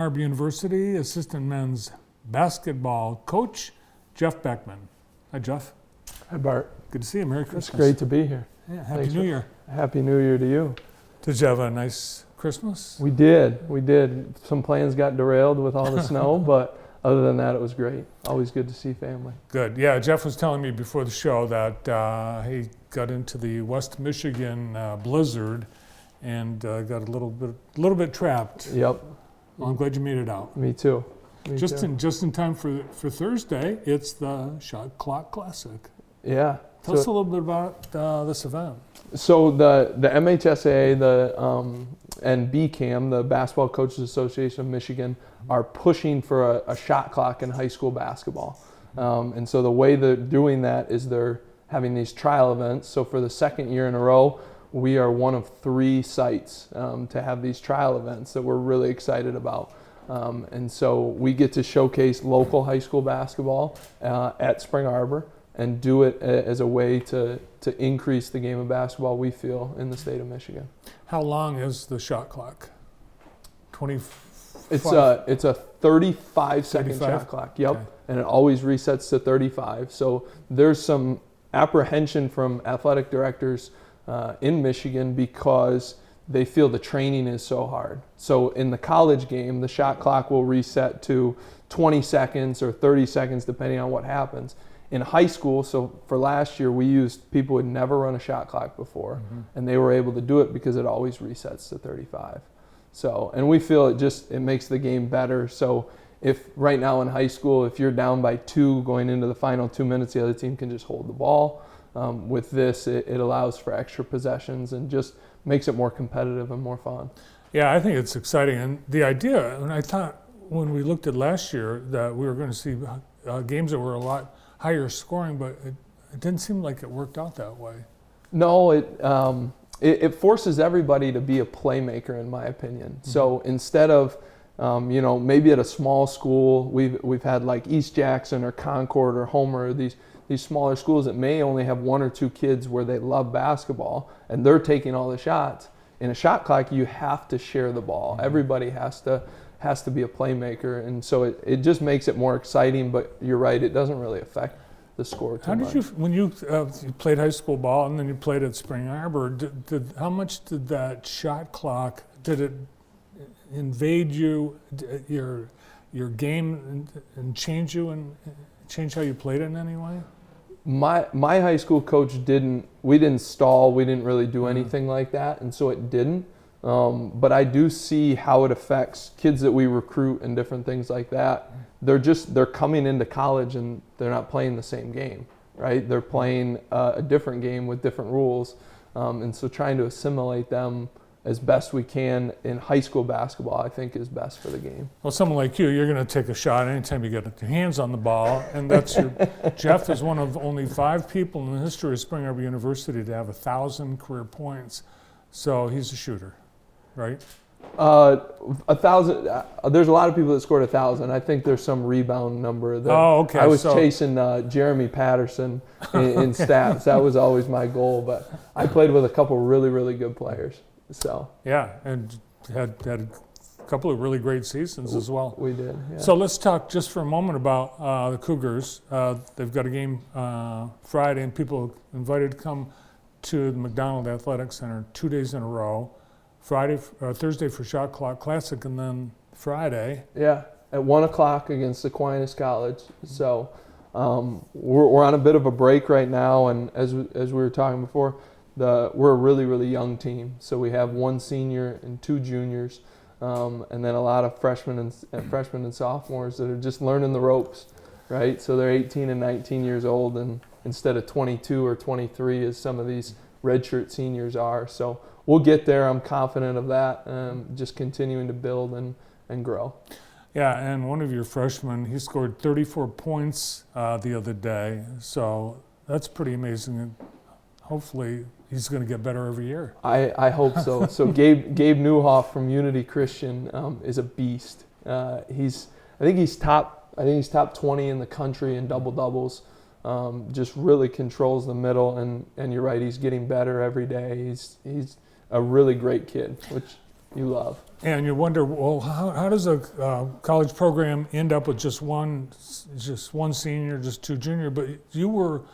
Arbor University assistant men's basketball coach, Jeff Beckman. Hi, Jeff. Hi, Bart. Good to see you. Merry Christmas. It's great to be here. Yeah, Happy New Year. Happy New Year to you. Did you have a nice Christmas? We did. Some plans got derailed with all the snow, but other than that, it was great. Always good to see family. Good. Yeah, Jeff was telling me before the show that he got into the West Michigan blizzard and got a little bit trapped. Yep. Well, I'm glad you made it out. Me too. Just in time for Thursday, it's the Shot Clock Classic. Yeah. Tell us a little bit about this event. So the MHSAA and BCAM, the Basketball Coaches Association of Michigan, are pushing for a shot clock in high school basketball. And so the way they're doing that is they're having these trial events. So for the second year in a row, we are one of 3 sites to have these trial events that we're really excited about. And so we get to showcase local high school basketball at Spring Arbor and do it as a way to increase the game of basketball, we feel, in the state of Michigan. How long is the shot clock? 25? It's a 35-second shot clock. Yep. Okay. And it always resets to 35. So there's some apprehension from athletic directors in Michigan because they feel the training is so hard. So in the college game, the shot clock will reset to 20 seconds or 30 seconds depending on what happens. In high school, so for last year, we used people who had never run a shot clock before, and they were able to do it because it always resets to 35. So, and we feel it makes the game better. So if right now in high school, if you're down by 2 going into the final 2 minutes, the other team can just hold the ball. With this, it allows for extra possessions and just makes it more competitive and more fun. Yeah, I think it's exciting. And the idea, and I thought when we looked at last year that we were going to see games that were a lot higher scoring, but it didn't seem like it worked out that way. No, it forces everybody to be a playmaker, in my opinion. Mm-hmm. So instead of, maybe at a small school, we've had like East Jackson or Concord or Homer, these smaller schools that may only have 1 or 2 kids where they love basketball and they're taking all the shots. In a shot clock, you have to share the ball. Mm-hmm. Everybody has to be a playmaker, and so it just makes it more exciting, but you're right, it doesn't really affect the score too much. When you played high school ball and then you played at Spring Arbor, how much did that shot clock, did it invade your game and change you and change how you played it in any way? My high school coach we didn't stall, we didn't really do anything like that, and so it didn't. But I do see how it affects kids that we recruit and different things like that. They're coming into college and they're not playing the same game, right? They're playing a different game with different rules. And so trying to assimilate them as best we can in high school basketball, I think, is best for the game. Well, someone like you're going to take a shot anytime you get your hands on the ball, and Jeff is one of only 5 people in the history of Spring Arbor University to have 1,000 career points. So he's a shooter, right? 1,000. There's a lot of people that scored 1,000. I think there's some rebound number. I was chasing Jeremy Patterson in stats. That was always my goal. But I played with a couple really, really good players. So yeah, and had a couple of really great seasons as well. We did. Yeah. So let's talk just for a moment about the Cougars. They've got a game Friday, and people are invited to come to the McDonald Athletic Center 2 days in a row. Thursday for Shot Clock Classic, and then Friday. Yeah, at 1 o'clock against Aquinas College. So we're on a bit of a break right now, and as we were talking before, we're a really, really young team. So we have 1 senior and 2 juniors, and then a lot of freshmen and sophomores that are just learning the ropes, right? So they're 18 and 19 years old, and instead of 22 or 23 as some of these redshirt seniors are. So we'll get there. I'm confident of that. Just continuing to build and grow. Yeah, and one of your freshmen, he scored 34 points the other day. So that's pretty amazing. Hopefully he's going to get better every year. I hope so. So Gabe Newhoff from Unity Christian is a beast. I think he's top 20 in the country in double doubles. Just really controls the middle, and you're right, he's getting better every day. He's a really great kid, which you love. And you wonder, well, how does a college program end up with just one senior, just 2 junior? But your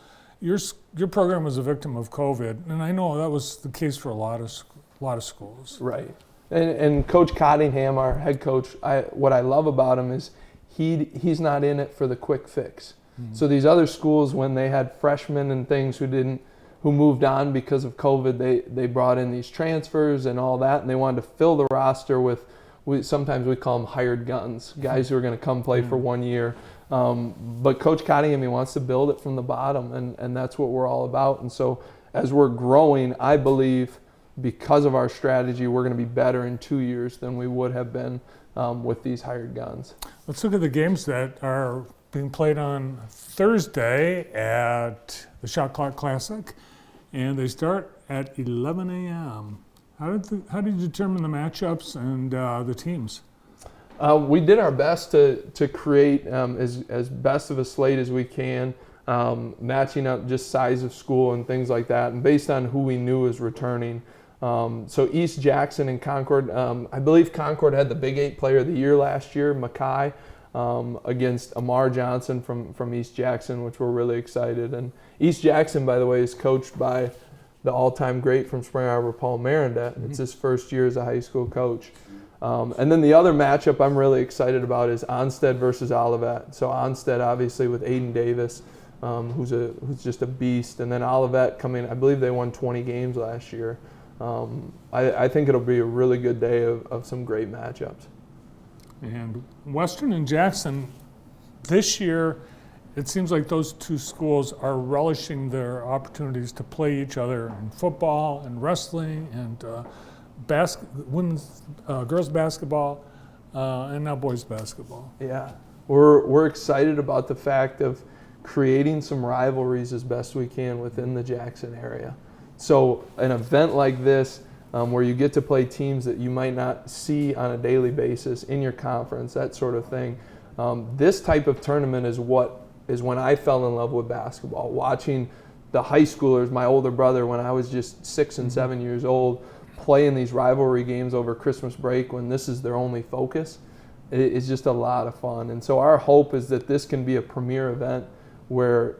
program was a victim of COVID, and I know that was the case for a lot of schools. Right. And Coach Cottingham, our head coach, what I love about him is he's not in it for the quick fix. Mm-hmm. So these other schools, when they had freshmen and things who moved on because of COVID, they brought in these transfers and all that, and they wanted to fill the roster with sometimes we call them hired guns, guys who are going to come play for 1 year. But Coach Cottingham, he wants to build it from the bottom, and that's what we're all about. And so as we're growing, I believe because of our strategy, we're going to be better in 2 years than we would have been with these hired guns. Let's look at the games that are being played on Thursday at the Shot Clock Classic, and they start at 11 a.m. How did you determine the matchups and the teams? We did our best to create as best of a slate as we can, matching up just size of school and things like that, and based on who we knew was returning. So East Jackson and Concord, I believe Concord had the Big 8 Player of the Year last year, Mackay, against Amar Johnson from East Jackson, which we're really excited. And East Jackson, by the way, is coached by the all-time great from Spring Arbor, Paul Marindet. Mm-hmm. It's his first year as a high school coach. And then the other matchup I'm really excited about is Onstead versus Olivet. So Onstead, obviously, with Aiden Davis, who's just a beast, and then Olivet coming. I believe they won 20 games last year. I think it'll be a really good day of some great matchups. And Western and Jackson, this year, it seems like those two schools are relishing their opportunities to play each other in football and wrestling and women's, girls basketball, and now boys basketball. Yeah, we're excited about the fact of creating some rivalries as best we can within the Jackson area. So an event like this, where you get to play teams that you might not see on a daily basis in your conference, that sort of thing. This type of tournament is when I fell in love with basketball. Watching the high schoolers, my older brother, when I was just 6 and 7 years old, playing these rivalry games over Christmas break when this is their only focus, it's just a lot of fun. And so our hope is that this can be a premier event where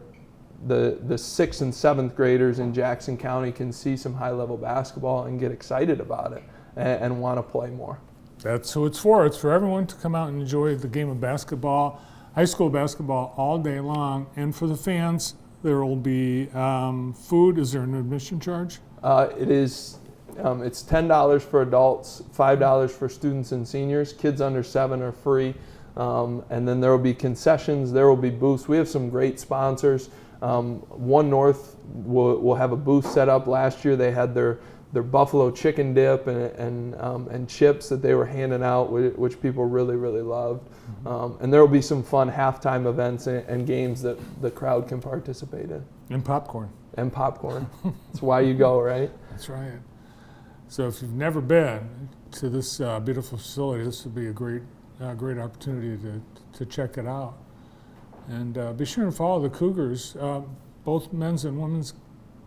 the 6th and 7th graders in Jackson County can see some high-level basketball and get excited about it and want to play more. That's who it's for. It's for everyone to come out and enjoy the game of basketball, high school basketball all day long. And for the fans, there will be food. Is there an admission charge? It is. It's $10 for adults, $5 for students and seniors. Kids under 7 are free. And then there will be concessions. There will be booths. We have some great sponsors. One North will have a booth set up. Last year they had their buffalo chicken dip and chips that they were handing out, which people really, really loved. And there will be some fun halftime events and games that the crowd can participate in. And popcorn. And popcorn. That's why you go, right? That's right. So if you've never been to this beautiful facility, this would be a great opportunity to check it out. And be sure and follow the Cougars. Both men's and women's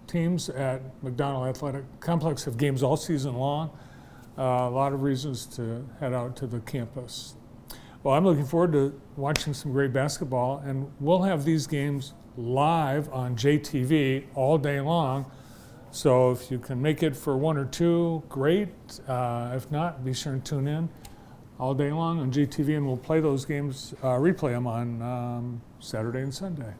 teams at McDonald Athletic Complex have games all season long. A lot of reasons to head out to the campus. Well, I'm looking forward to watching some great basketball, and we'll have these games live on JTV all day long. So if you can make it for 1 or 2, great. If not, be sure and tune in all day long on JTV, and we'll play those games, replay them on Saturday and Sunday.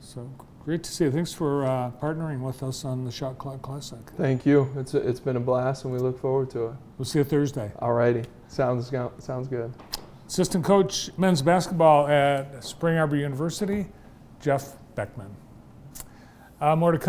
So great to see you. Thanks for partnering with us on the Shot Clock Classic. Thank you. It's been a blast, and we look forward to it. We'll see you Thursday. All righty. Sounds good. Assistant coach men's basketball at Spring Arbor University, Jeff Beckman. More to come.